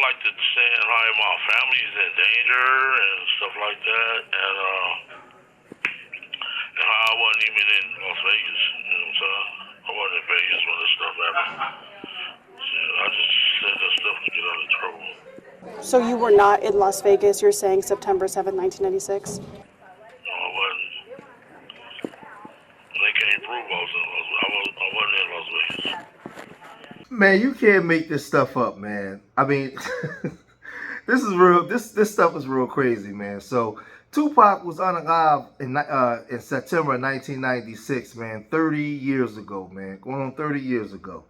like to saying how my family is in danger and stuff like that, and how I wasn't even in Las Vegas. You know what I'm saying? I wasn't in Vegas when this stuff happened. So I just said that stuff to get out of trouble. So you were not in Las Vegas, you're saying September 7th, 1996? No, I wasn't. They can't prove I was in Las Vegas. I wasn't in Las Vegas. Man, you can't make this stuff up, man. I mean, this is real. This stuff is real crazy, man. So Tupac was unalive in September of 1996, man. 30 years ago, man. Going on 30 years ago.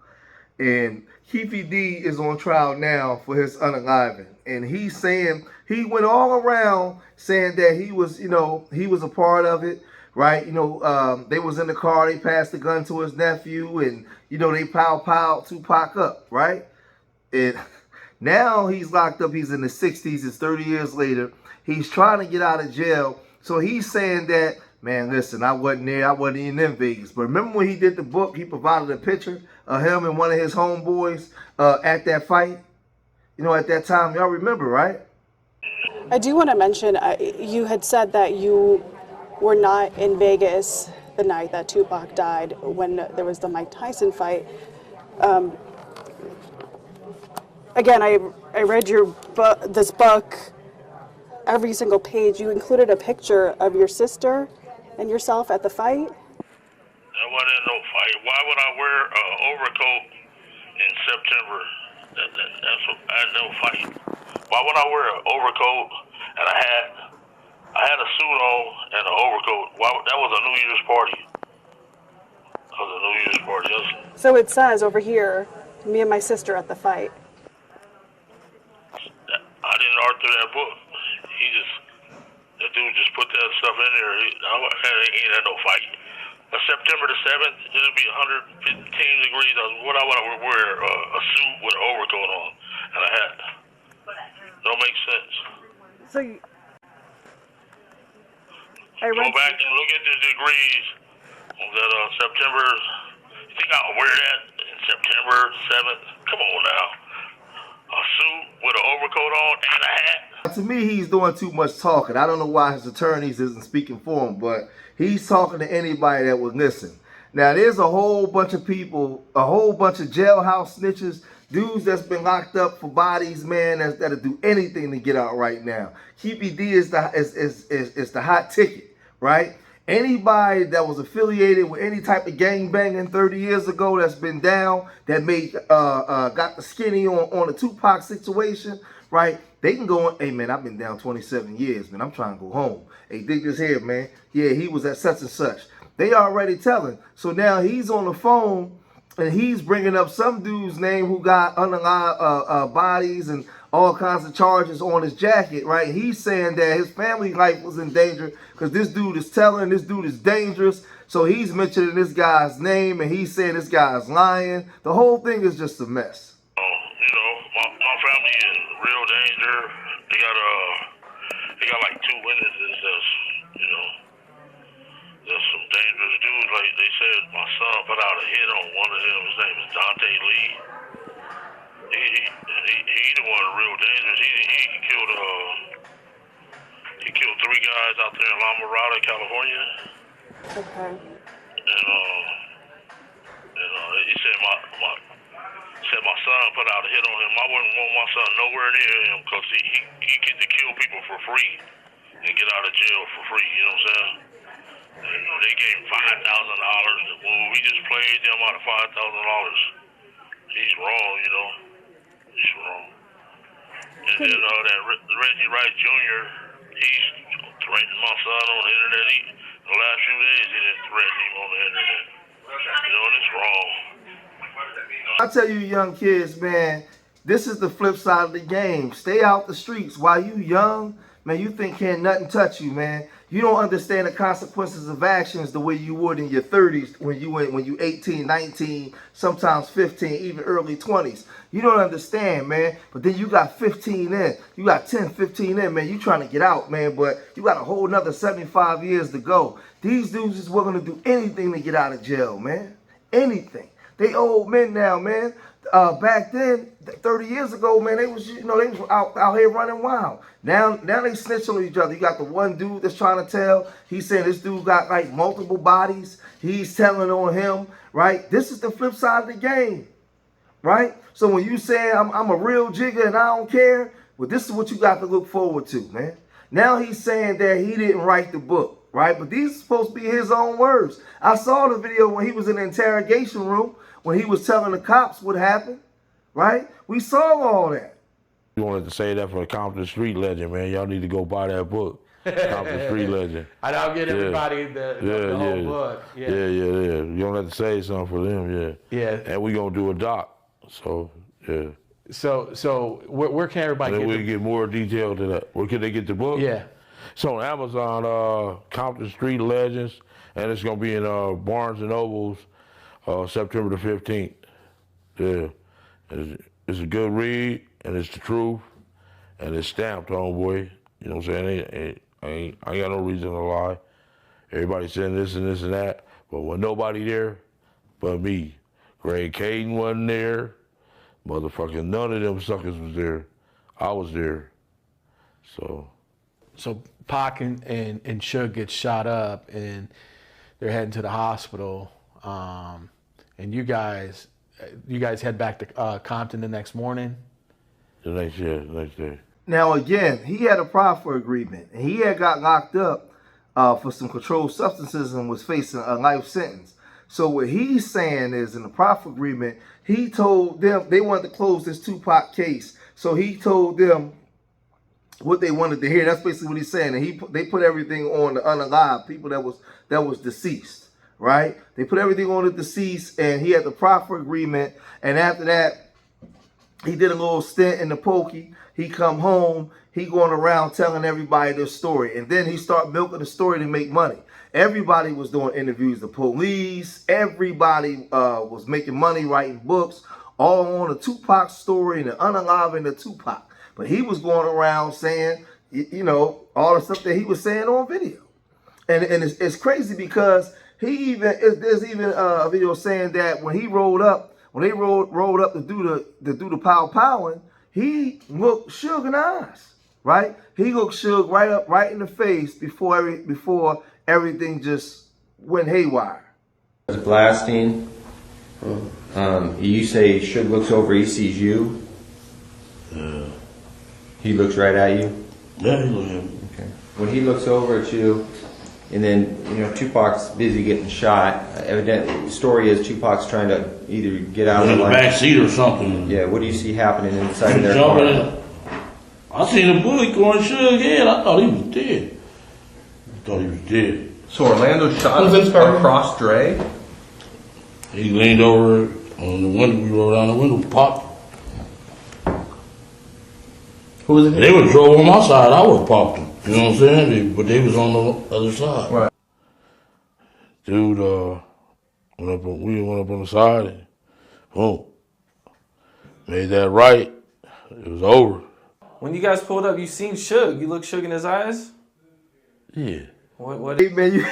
And Keffe D is on trial now for his unaliving. And he's saying, he went all around saying that he was, he was a part of it, right? They was in the car, they passed the gun to his nephew, and, they piled Tupac up, right? And now he's locked up, he's in the 60s, it's 30 years later. He's trying to get out of jail. So he's saying that, man, listen, I wasn't there. I wasn't even in Vegas. But remember when he did the book, he provided a picture of him and one of his homeboys at that fight? At that time, y'all remember, right? I do want to mention, you had said that you were not in Vegas the night that Tupac died when there was the Mike Tyson fight. Again, I read this book, every single page. You included a picture of your sister and yourself at the fight? That wasn't no fight. Why would I wear an overcoat in September? That's no fight. Why would I wear an overcoat and a hat? I had a suit on and an overcoat. That was a New Year's party. That was a New Year's party. So it says over here, me and my sister at the fight. I didn't author that book. The dude just put that stuff in there. Ain't had no fight. September the 7th, it'll be 115 degrees. What I want to wear a suit with an overcoat on and a hat. Don't make sense. So Go back and look at the degrees on that September. You think I'll wear that in September 7th? Come on now. A suit with an overcoat on and a hat. To me, he's doing too much talking. I don't know why his attorneys isn't speaking for him, but he's talking to anybody that would listen. Now, there's a whole bunch of people, a whole bunch of jailhouse snitches, dudes that's been locked up for bodies, man, that'll do anything to get out right now. Keffe D is the hot ticket, right? Anybody that was affiliated with any type of gangbanging 30 years ago that's been down, that got the skinny on the Tupac situation, right? They can go on, hey man, I've been down 27 years, man. I'm trying to go home. Hey, dig this here, man. Yeah, he was at such and such. They already telling. So now he's on the phone and he's bringing up some dude's name who got unalive bodies and all kinds of charges on his jacket, right? He's saying that his family life was in danger because this dude is telling, this dude is dangerous. So he's mentioning this guy's name and he's saying this guy's lying. The whole thing is just a mess. My family is in real danger. They got like two witnesses there's some dangerous dudes. Like they said, my son put out a hit on one of them. His name is Dante Lee. He the one real dangerous. He killed 3 guys out there in La Mirada, California. Okay. And he said my son put out a hit on him. I wouldn't want my son nowhere near him because he get to kill people for free and get out of jail for free. You know what I'm saying? And they gave him $5,000 to move. He just played them out of $5,000. He's wrong, He's wrong. And then that Reggie Wright Jr., he's threatening my son on the internet. The last few days, he didn't threaten him on the internet. And it's wrong. I tell you, young kids, man, this is the flip side of the game. Stay out the streets. While you young, man, you think can't nothing touch you, man. You don't understand the consequences of actions the way you would in your 30s when you 18, 19, sometimes 15, even early 20s. You don't understand, man. But then you got 15 in. You got 10, 15 in, man. You trying to get out, man. But you got a whole nother 75 years to go. These dudes is willing to do anything to get out of jail, man. Anything. They old men now, man. Back then, 30 years ago, man, they was, they was out here running wild. Now they snitch on each other. You got the one dude that's trying to tell. He's saying this dude got like multiple bodies. He's telling on him, right? This is the flip side of the game, right? So when you say I'm a real jigger and I don't care, well, this is what you got to look forward to, man. Now he's saying that he didn't write the book, right? But these are supposed to be his own words. I saw the video when he was in the interrogation room, when he was telling the cops what happened, right? We saw all that. You wanted to say that for the Compton Street Legend, man. Y'all need to go buy that book. Compton Street Legend. And I'll get everybody the whole book. Yeah. You don't have to say something for them, Yeah. And we're going to do a doc. So, yeah. So where can everybody and get we get more detail to that. Where can they get the book? Yeah. It's on Amazon, Compton Street Legends, and it's going to be in Barnes & Nobles September the 15th. Yeah. It's a good read, and it's the truth, and it's stamped, homeboy. You know what I'm saying? I ain't got no reason to lie. Everybody saying this and this and that, but when nobody there but me. Greg Caden wasn't there. Motherfucking none of them suckers was there. I was there. So Pac and Suge get shot up, and they're heading to the hospital, and you guys head back to Compton the next morning? The next day. Now, again, he had a proffer agreement, and he had got locked up for some controlled substances and was facing a life sentence. So what he's saying is, in the proffer agreement, he told them they wanted to close this Tupac case. So he told them what they wanted to hear. That's basically what he's saying. And they put everything on the unalive, people that was deceased, right? They put everything on the deceased, and he had the proffer agreement. And after that, he did a little stint in the pokey. He come home, he going around telling everybody their story. And then he start milking the story to make money. Everybody was doing interviews, the police, everybody was making money, writing books, all on the Tupac story and the unaliving the Tupac. But he was going around saying, all the stuff that he was saying on video. And it's crazy because there's even a video saying that when he rolled up, when they rolled up to do the pow-powing, he looked Suge in the eyes, right? He looked Suge right in the face before everything just went haywire. Blasting. You say Suge looks over, he sees you. He looks right at you. Yeah, he looks at me. Okay. When he looks over at you, and then Tupac's busy getting shot. Evidently, the story is Tupac's trying to either get out in the back seat or something. Yeah. What do you see happening inside of their car? car? I seen a bullet going Suge head. I thought he was dead. So Orlando shot across Dre? He leaned over on the window. We rolled down the window, popped. Who was it? They would drove on my side. I would have popped them. You know what I'm saying? But they was on the other side. Right. Dude, we went up on the side and boom. Made that right. It was over. When you guys pulled up, you seen Suge. You looked Suge in his eyes? Yeah. What? Hey, man, you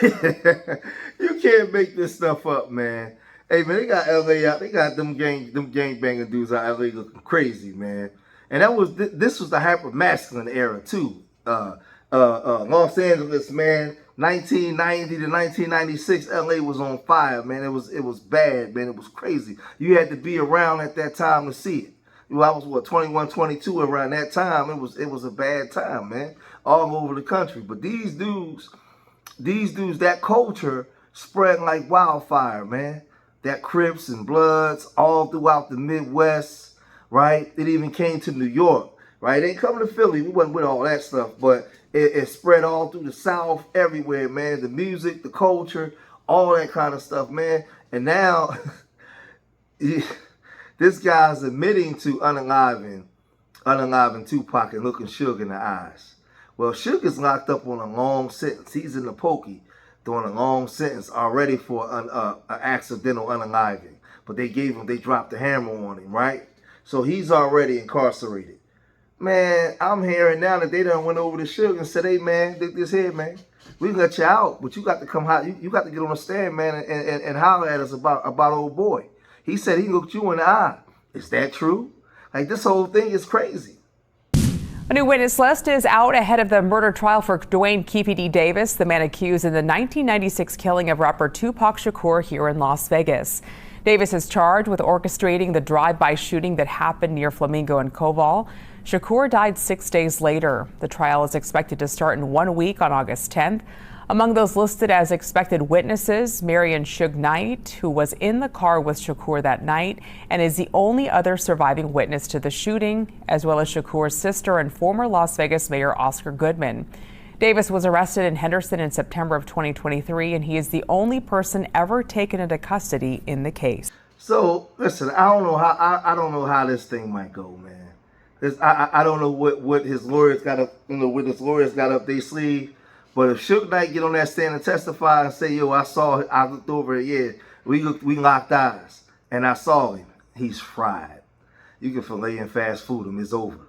can't make this stuff up, man. Hey, man, they got LA out. They got them gangbanging dudes out LA looking crazy, man. And this was the hyper masculine era too. Los Angeles, man, 1990 to 1996, LA was on fire, man. It was bad, man. It was crazy. You had to be around at that time to see it. I was 21, 22 around that time. It was a bad time, man, all over the country. But these dudes, that culture spread like wildfire, man. That Crips and Bloods all throughout the Midwest, right? It even came to New York, right? It ain't coming to Philly. We wasn't with all that stuff, but it spread all through the South, everywhere, man. The music, the culture, all that kind of stuff, man. And now, this guy's admitting to unaliving Tupac and looking Suge in the eyes. Well, Suge is locked up on a long sentence. He's in the pokey doing a long sentence already for an accidental unaliving. But they dropped the hammer on him, right? So he's already incarcerated. Man, I'm hearing now that they done went over to Suge and said, hey, man, look this here, man. We can let you out, but you got to come out. You got to get on the stand, man, and holler at us about old boy. He said he looked you in the eye. Is that true? Like, this whole thing is crazy. A new witness list is out ahead of the murder trial for Dwayne Keffe D. Davis, the man accused in the 1996 killing of rapper Tupac Shakur here in Las Vegas. Davis is charged with orchestrating the drive-by shooting that happened near Flamingo and Koval. Shakur died 6 days later. The trial is expected to start in 1 week on August 10th. Among those listed as expected witnesses, Marion Suge Knight, who was in the car with Shakur that night and is the only other surviving witness to the shooting, as well as Shakur's sister and former Las Vegas Mayor Oscar Goodman. Davis was arrested in Henderson in September of 2023, and he is the only person ever taken into custody in the case. So listen, I don't know how this thing might go, man. I don't know what his lawyers got up, what his lawyers got up their sleeve. But if Suge Knight get on that stand and testify and say, yo, I looked over it, yeah, we locked eyes, and I saw him, he's fried. You can fillet and fast food him, it's over.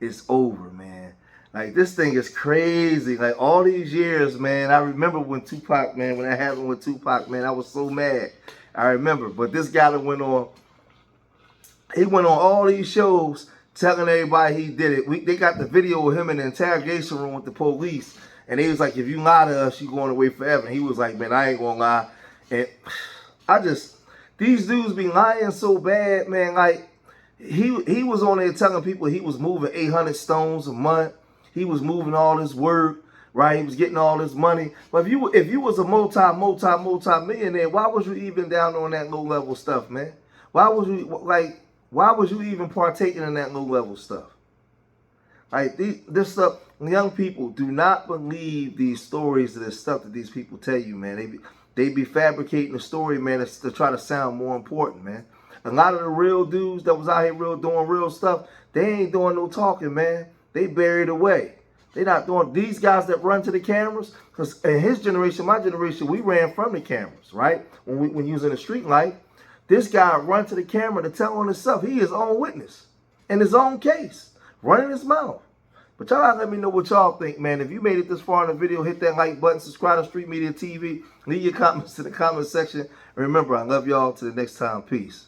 It's over, man. Like, this thing is crazy. Like, all these years, man, I remember when Tupac, man, when that happened with Tupac, man, I was so mad. I remember. But this guy that went on all these shows telling everybody he did it. They got the video of him in the interrogation room with the police. And they was like, if you lie to us, you going away forever. And he was like, man, I ain't gonna lie. And these dudes be lying so bad, man. Like, he was on there telling people he was moving 800 stones a month. He was moving all this work, right? He was getting all this money. But if you was a multi-millionaire, why was you even down on that low level stuff, man? Why was you even partaking in that low level stuff? Like, this stuff, young people, do not believe these stories of this stuff that these people tell you, man. They be fabricating a story, man, to try to sound more important, man. A lot of the real dudes that was out here doing real stuff, they ain't doing no talking, man. They buried away. They not doing, these guys that run to the cameras, because in his generation, my generation, we ran from the cameras, right? When you was in the street life, this guy run to the camera to tell on himself. He his own witness in his own case, running his mouth. But y'all let me know what y'all think, man. If you made it this far in the video, hit that like button, subscribe to Street Media TV, leave your comments in the comment section. And remember, I love y'all. Till the next time, peace.